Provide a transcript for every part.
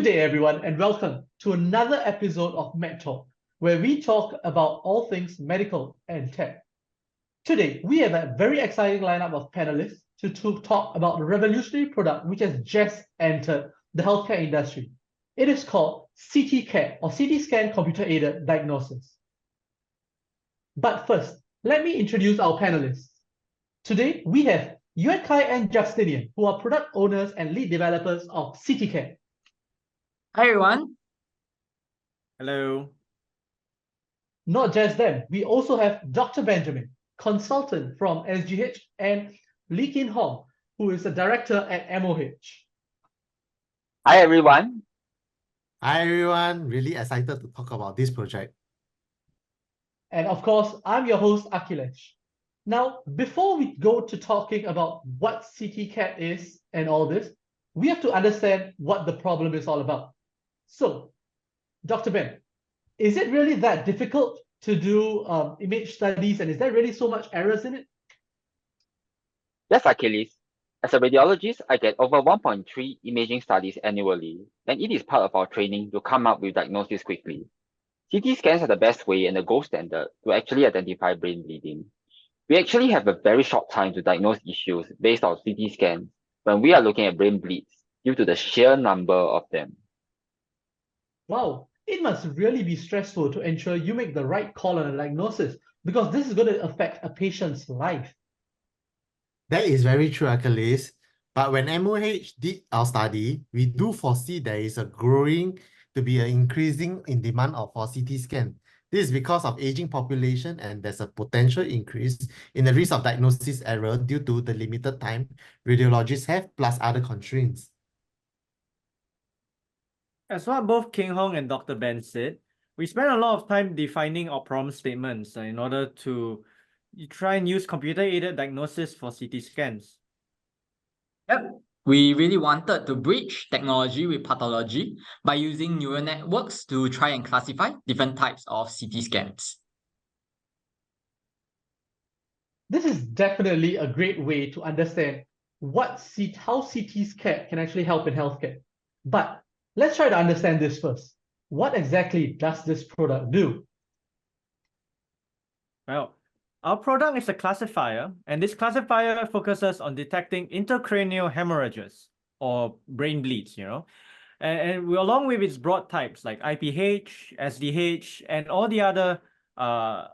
day, everyone, and welcome to another episode of Med Talk, where we talk about all things medical and tech. Today, we have a very exciting lineup of panelists to talk about the revolutionary product which has just entered the healthcare industry. It is called CT-CAT, or CT Scan Computer-Aided Diagnosis. But first, let me introduce our panelists. Today, we have Yuan Kai and Justinian, who are product owners and lead developers of CT-CAT. Hi everyone. Hello. Not just them, we also have Dr. Benjamin, consultant from SGH, and Lee Kin Hong, who is a director at MOH. Hi everyone. Hi everyone. Really excited to talk about this project. And of course, I'm your host, Akhilesh. Now, before we go to talking about what CT-CAT is and all this, we have to understand what the problem is all about. So, Dr. Ben, is it really that difficult to do image studies, and is there really so much errors in it? Yes, Achilles. As a radiologist, I get over 1.3 imaging studies annually, and it is part of our training to come up with diagnosis quickly. CT scans are the best way and the gold standard to actually identify brain bleeding. We actually have a very short time to diagnose issues based on CT scans when we are looking at brain bleeds due to the sheer number of them. Wow, it must really be stressful to ensure you make the right call on a diagnosis, because this is going to affect a patient's life. That is very true, Achilles. But when MOH did our study, we do foresee there is a growing to be an increasing in demand for CT scan. This is because of aging population, and there's a potential increase in the risk of diagnosis error due to the limited time radiologists have, plus other constraints. As what both King Hong and Dr. Ben said, we spent a lot of time defining our problem statements in order to try and use computer-aided diagnosis for CT scans. Yep. We really wanted to bridge technology with pathology by using neural networks to try and classify different types of CT scans. This is definitely a great way to understand how CT scan can actually help in healthcare. But let's try to understand this first. What exactly does this product do? Well, our product is a classifier, and this classifier focuses on detecting intracranial hemorrhages or brain bleeds, and we, along with its broad types like IPH, SDH, and all the other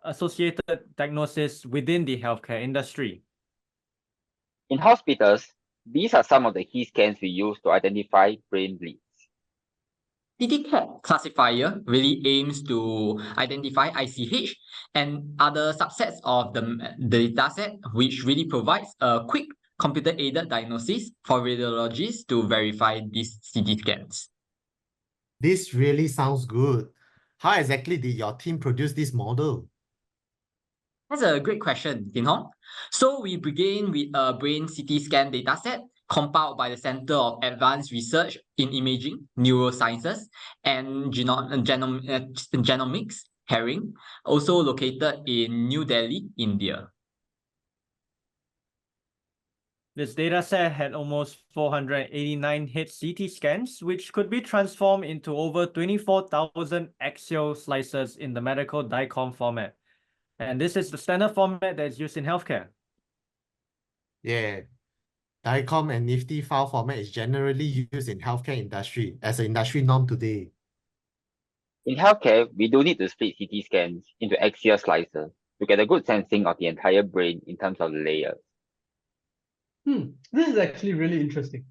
associated diagnoses within the healthcare industry. In hospitals, these are some of the key scans we use to identify brain bleeds. CT-CAT classifier really aims to identify ICH and other subsets of the dataset, which really provides a quick computer-aided diagnosis for radiologists to verify these CT scans. This really sounds good. How exactly did your team produce this model? That's a great question, Kin Hong. So we begin with a brain CT scan dataset compiled by the Center of Advanced Research in Imaging, Neurosciences, and Genomics, HERING, also located in New Delhi, India. This dataset had almost 489 hit CT scans, which could be transformed into over 24,000 axial slices in the medical DICOM format. And this is the standard format that is used in healthcare. Yeah. DICOM and Nifty file format is generally used in healthcare industry as an industry norm today. In healthcare, we do need to split CT scans into axial slices to get a good sensing of the entire brain in terms of the layers. This is actually really interesting.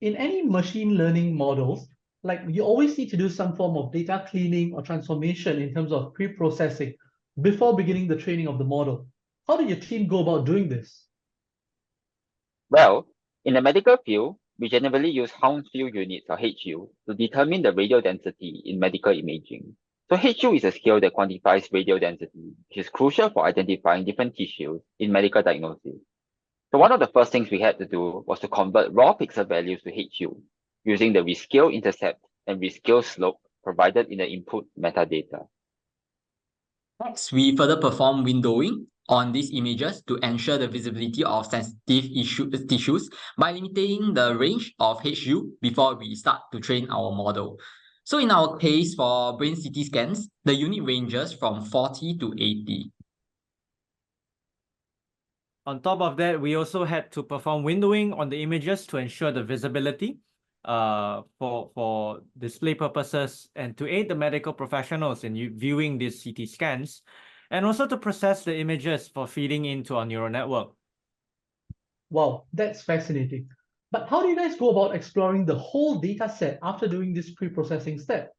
In any machine learning models, you always need to do some form of data cleaning or transformation in terms of pre-processing before beginning the training of the model. How did your team go about doing this? Well, in the medical field, we generally use Hounsfield units, or HU, to determine the radial density in medical imaging. So HU is a scale that quantifies radial density, which is crucial for identifying different tissues in medical diagnosis. So one of the first things we had to do was to convert raw pixel values to HU using the rescale intercept and rescale slope provided in the input metadata. Next, we further perform windowing on these images to ensure the visibility of sensitive tissues by limiting the range of HU before we start to train our model. So in our case for brain CT scans, the unit ranges from 40 to 80. On top of that, we also had to perform windowing on the images to ensure the visibility for display purposes and to aid the medical professionals in viewing these CT scans, and also to process the images for feeding into our neural network. Wow, that's fascinating. But how do you guys go about exploring the whole data set after doing this pre-processing step?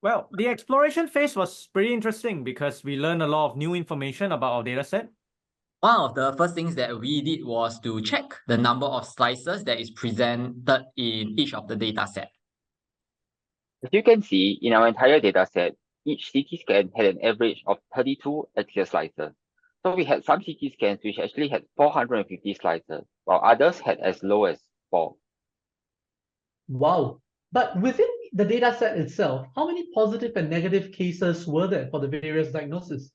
Well, the exploration phase was pretty interesting because we learned a lot of new information about our dataset. One of the first things that we did was to check the number of slices that is presented in each of the data set. As you can see, in our entire dataset, each CT scan had an average of 32 axial slices. So we had some CT scans which actually had 450 slices, while others had as low as 4. Wow. But within the data set itself, how many positive and negative cases were there for the various diagnoses?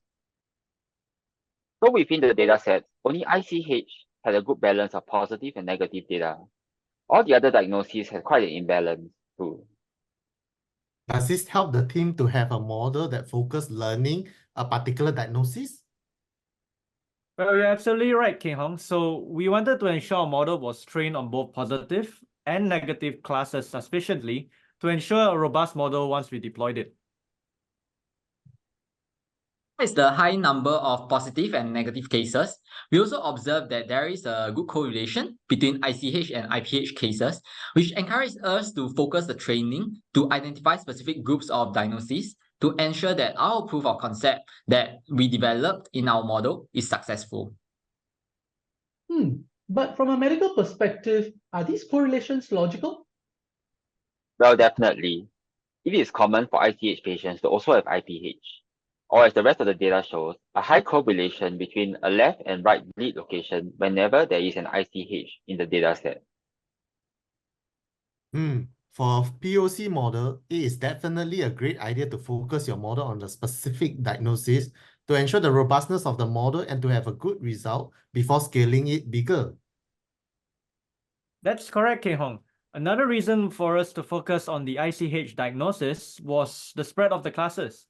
So within the dataset, only ICH had a good balance of positive and negative data. All the other diagnoses had quite an imbalance too. Does this help the team to have a model that focuses learning a particular diagnosis? Well, you're absolutely right, King Hong. So we wanted to ensure our model was trained on both positive and negative classes sufficiently to ensure a robust model once we deployed it. Besides the high number of positive and negative cases, we also observed that there is a good correlation between ICH and IPH cases, which encourages us to focus the training to identify specific groups of diagnoses to ensure that our proof of concept that we developed in our model is successful. But from a medical perspective, are these correlations logical? Well, definitely. It is common for ICH patients to also have IPH, or as the rest of the data shows, a high correlation between a left and right bleed location whenever there is an ICH in the dataset. For a POC model, it is definitely a great idea to focus your model on the specific diagnosis to ensure the robustness of the model and to have a good result before scaling it bigger. That's correct, King Hong. Another reason for us to focus on the ICH diagnosis was the spread of the classes.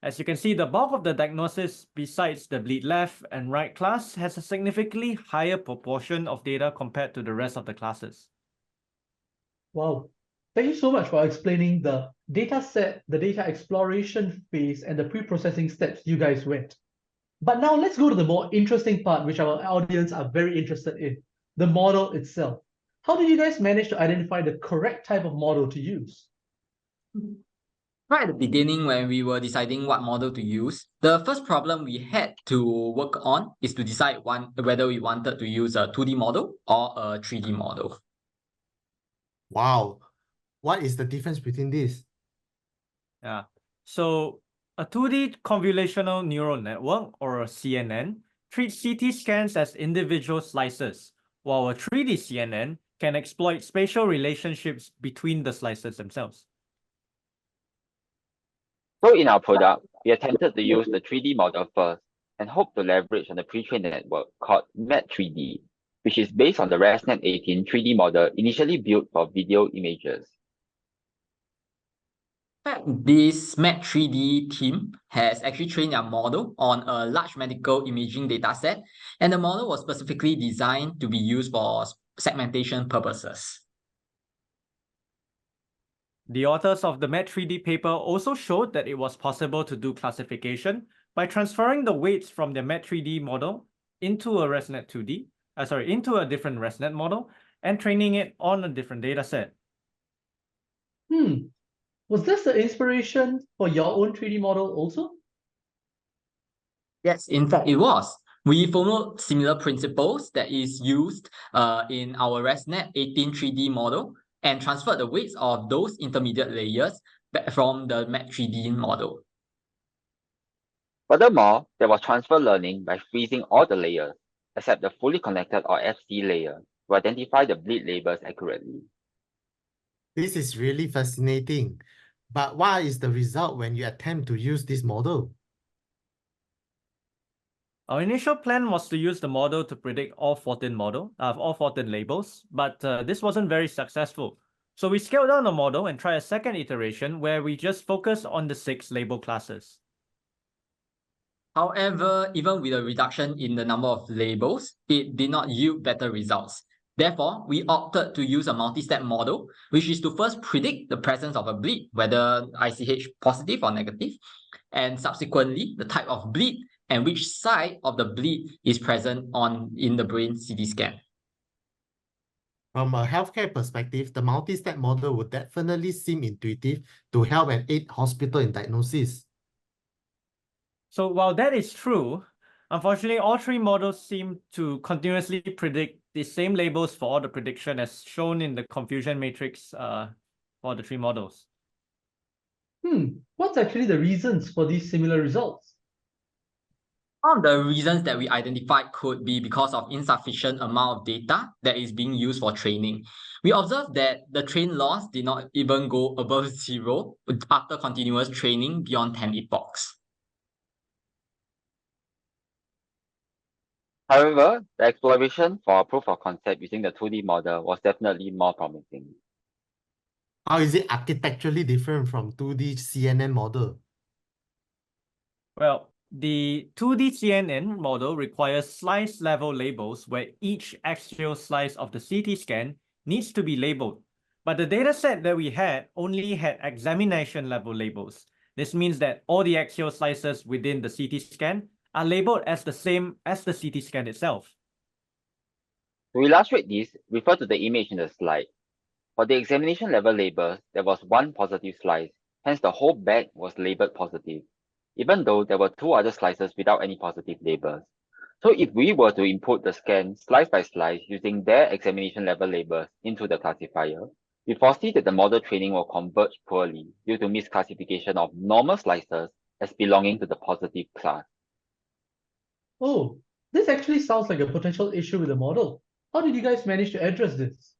As you can see, the bulk of the diagnosis besides the bleed left and right class has a significantly higher proportion of data compared to the rest of the classes. Wow. Thank you so much for explaining the data set, the data exploration phase, and the pre-processing steps you guys went. But now let's go to the more interesting part, which our audience are very interested in, the model itself. How did you guys manage to identify the correct type of model to use? Right at the beginning, when we were deciding what model to use, the first problem we had to work on is to decide whether we wanted to use a 2D model or a 3D model. Wow. What is the difference between this? Yeah. So a 2D convolutional neural network, or a CNN, treats CT scans as individual slices, while a 3D CNN can exploit spatial relationships between the slices themselves. So in our product, we attempted to use the 3D model first and hope to leverage on the pre-trained network called MET3D, which is based on the ResNet 18 3D model initially built for video images. This MET3D team has actually trained their model on a large medical imaging dataset, and the model was specifically designed to be used for segmentation purposes. The authors of the MET3D paper also showed that it was possible to do classification by transferring the weights from the MET3D model into a into a different ResNet model and training it on a different dataset. Was this the inspiration for your own 3D model also? Yes, in fact, it was. We followed similar principles that is used in our ResNet 18 3D model and transferred the weights of those intermediate layers back from the MET3D model. Furthermore, there was transfer learning by freezing all the layers, except the fully connected or FC layer, to identify the bleed labels accurately. This is really fascinating. But what is the result when you attempt to use this model? Our initial plan was to use the model to predict all 14 labels, but this wasn't very successful. So we scaled down the model and tried a second iteration where we just focused on the 6 label classes. However, even with a reduction in the number of labels, it did not yield better results. Therefore, we opted to use a multi-step model, which is to first predict the presence of a bleed, whether ICH positive or negative, and subsequently the type of bleed and which side of the bleed is present in the brain CT scan. From a healthcare perspective, the multi-step model would definitely seem intuitive to help and aid hospital in diagnosis. So while that is true, unfortunately, all 3 models seem to continuously predict the same labels for all the prediction as shown in the confusion matrix for the 3 models. What's actually the reasons for these similar results? One of the reasons that we identified could be because of insufficient amount of data that is being used for training. We observed that the train loss did not even go above 0 after continuous training beyond 10 epochs. However, the exploration for a proof of concept using the 2D model was definitely more promising. How is it architecturally different from 2D CNN model? Well, the 2D CNN model requires slice level labels where each axial slice of the CT scan needs to be labeled. But the dataset that we had only had examination level labels. This means that all the axial slices within the CT scan are labeled as the same as the CT scan itself. To illustrate this, refer to the image in the slide. For the examination level labels, there was 1 positive slice, hence the whole bag was labeled positive, even though there were 2 other slices without any positive labels. So if we were to input the scan slice by slice using their examination level labels into the classifier, we foresee that the model training will converge poorly due to misclassification of normal slices as belonging to the positive class. Oh, this actually sounds like a potential issue with the model. How did you guys manage to address this?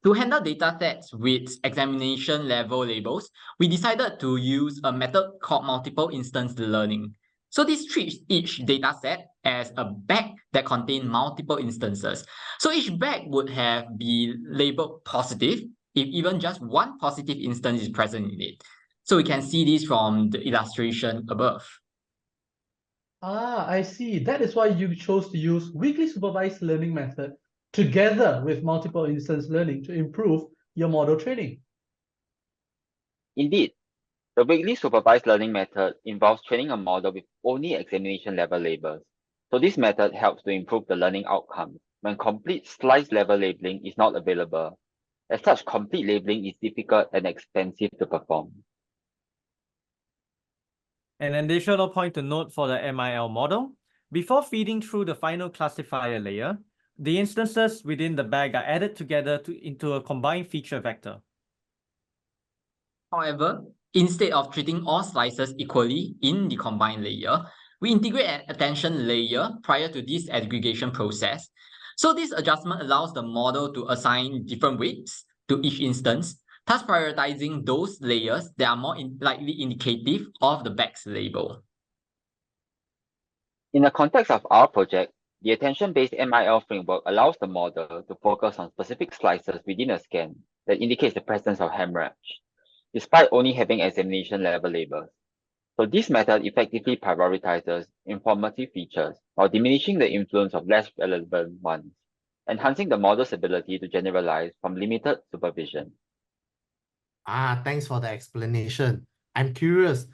To handle datasets with examination level labels, we decided to use a method called multiple instance learning. So this treats each dataset as a bag that contains multiple instances. So each bag would be labeled positive if even just 1 positive instance is present in it. So we can see this from the illustration above. Ah, I see. That is why you chose to use weakly supervised learning method together with multiple instance learning to improve your model training. Indeed, the weakly supervised learning method involves training a model with only examination level labels. So this method helps to improve the learning outcomes when complete slice level labeling is not available. As such, complete labeling is difficult and expensive to perform. An additional point to note for the MIL model, before feeding through the final classifier layer, the instances within the bag are added together into a combined feature vector. However, instead of treating all slices equally in the combined layer, we integrate an attention layer prior to this aggregation process. So this adjustment allows the model to assign different weights to each instance, thus prioritizing those layers that are more likely indicative of the bag's label. In the context of our project, the attention-based MIL framework allows the model to focus on specific slices within a scan that indicates the presence of hemorrhage, despite only having examination level labels. So this method effectively prioritizes informative features while diminishing the influence of less relevant ones, enhancing the model's ability to generalize from limited supervision. Thanks for the explanation. I'm curious,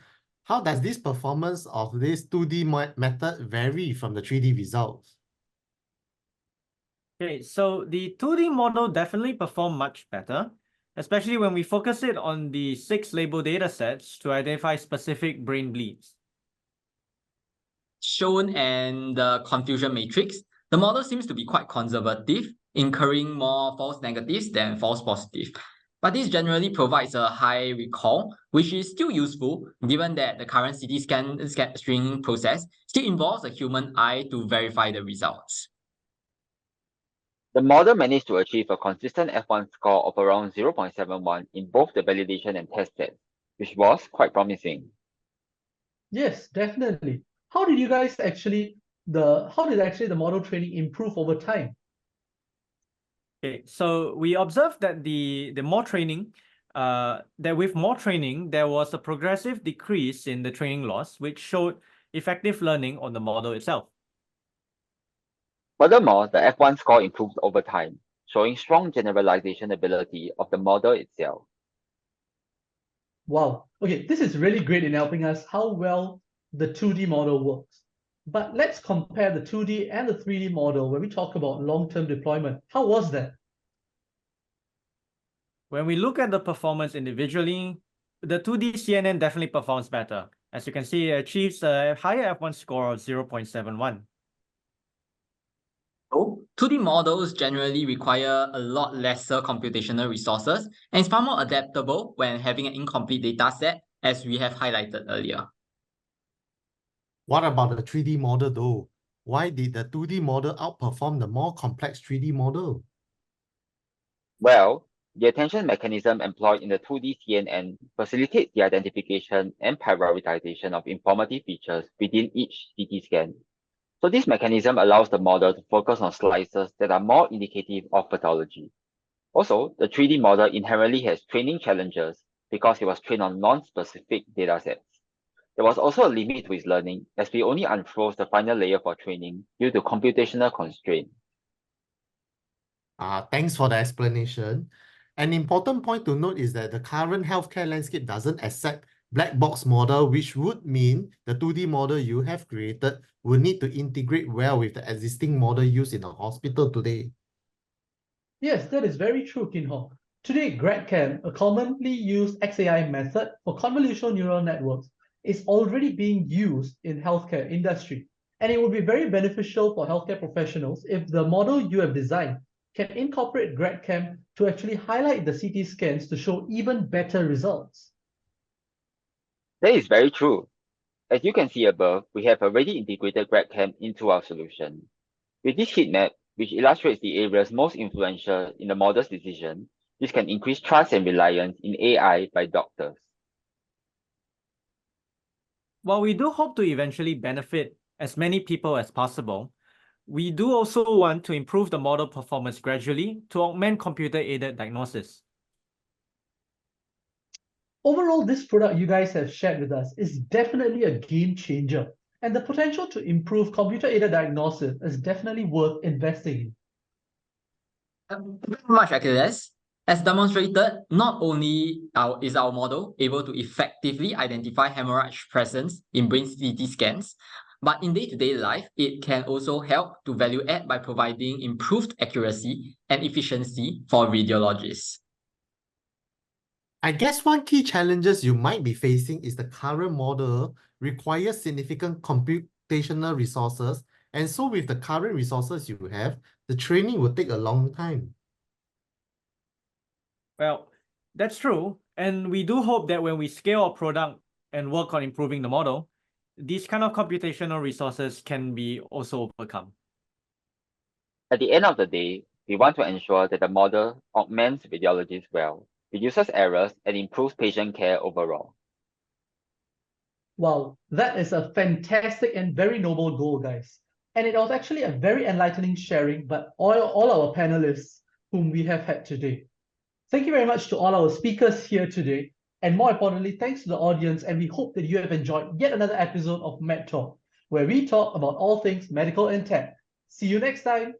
how does this performance of this 2D method vary from the 3D results? Okay, so the 2D model definitely performed much better, especially when we focus it on the 6 label datasets to identify specific brain bleeds. Shown in the confusion matrix, the model seems to be quite conservative, incurring more false negatives than false positives. But this generally provides a high recall, which is still useful given that the current CT scan screening process still involves a human eye to verify the results. The model managed to achieve a consistent F1 score of around 0.71 in both the validation and test sets, which was quite promising. Yes, definitely. how did you guys actually the model training improve over time? Okay, so we observed that that with more training, there was a progressive decrease in the training loss, which showed effective learning on the model itself. Furthermore, the F1 score improved over time, showing strong generalization ability of the model itself. Wow. Okay, this is really great in helping us how well the 2D model works. But let's compare the 2D and the 3D model when we talk about long-term deployment. How was that? When we look at the performance individually, the 2D CNN definitely performs better. As you can see, it achieves a higher F1 score of 0.71. So, 2D models generally require a lot lesser computational resources and is far more adaptable when having an incomplete data set, as we have highlighted earlier. What about the 3D model though? Why did the 2D model outperform the more complex 3D model? Well, the attention mechanism employed in the 2D CNN facilitates the identification and prioritization of informative features within each CT scan. So this mechanism allows the model to focus on slices that are more indicative of pathology. Also, the 3D model inherently has training challenges because it was trained on non-specific datasets. There was also a limit to its learning as we only unfroze the final layer for training due to computational constraints. Thanks for the explanation. An important point to note is that the current healthcare landscape doesn't accept black box model, which would mean the 2D model you have created will need to integrate well with the existing model used in the hospital today. Yes, that is very true, Kin Hong. Today, GradCam, a commonly used XAI method for convolutional neural networks, is already being used in healthcare industry. And it would be very beneficial for healthcare professionals if the model you have designed can incorporate GradCam to actually highlight the CT scans to show even better results. That is very true. As you can see above, we have already integrated GradCam into our solution. With this heat map, which illustrates the areas most influential in the model's decision, this can increase trust and reliance in AI by doctors. While we do hope to eventually benefit as many people as possible, we do also want to improve the model performance gradually to augment computer-aided diagnosis. Overall, this product you guys have shared with us is definitely a game changer, and the potential to improve computer-aided diagnosis is definitely worth investing in. Very much, Achilles. As demonstrated, not only is our model able to effectively identify hemorrhage presence in brain CT scans, but in day-to-day life, it can also help to value add by providing improved accuracy and efficiency for radiologists. I guess one key challenges you might be facing is the current model requires significant computational resources, and so with the current resources you have, the training will take a long time. Well, that's true. And we do hope that when we scale our product and work on improving the model, these kind of computational resources can be also overcome. At the end of the day, we want to ensure that the model augments radiologists well, reduces errors, and improves patient care overall. Wow, that is a fantastic and very noble goal, guys. And it was actually a very enlightening sharing by all our panelists whom we have had today. Thank you very much to all our speakers here today. And more importantly, thanks to the audience. And we hope that you have enjoyed yet another episode of Med Talk, where we talk about all things medical and tech. See you next time.